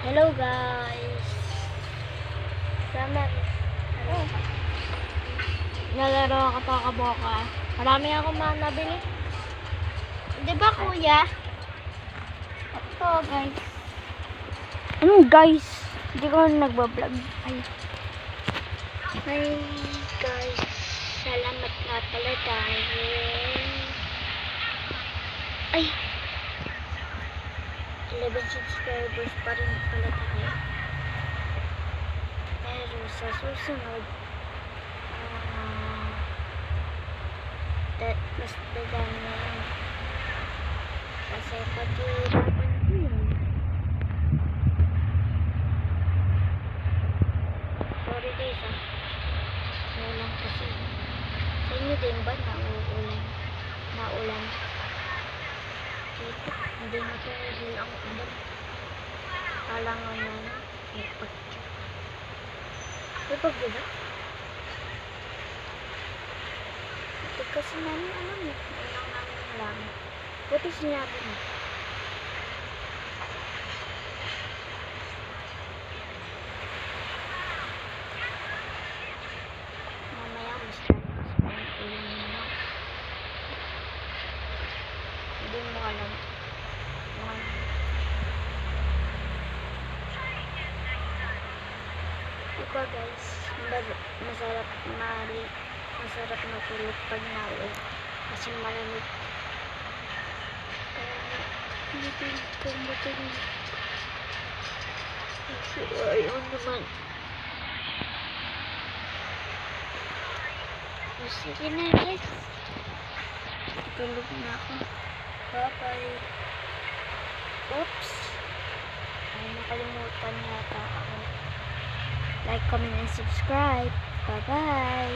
Hello guys. Sama. Nalaro ako Toka-Boca. Marami akong mga nabili. Di ba kuya? Ito guys. Ano guys? Hindi ko nagbablog. Ay. Hi guys. Salamat nga pala dahil 11 subscribers pa rin pala tayo. Pero sa susunod mas dadami na yun. Kasi paghihirapan ko yun. Sorry guys Naulan kasi. Sa inyo din ba nauulan? Naulan? Dito, hindi matumigil ang ulan. Kalangan na may pagtyo. May pagtyo ba? Ito kasi namin alam eh. Ulang namin lang. Buti sinabi mo. Mamaya mas lakas pa yung ulan nila. Hindi mo alam. Diba guys, masarap matulog pag naulan kasi malamig. Hindi ko matulog kasi ayaw naman. Sige na guys, tulog na ako. Bye bye. Oops, ay nakalimutan yata ako. Like, comment, and subscribe. Bye-bye.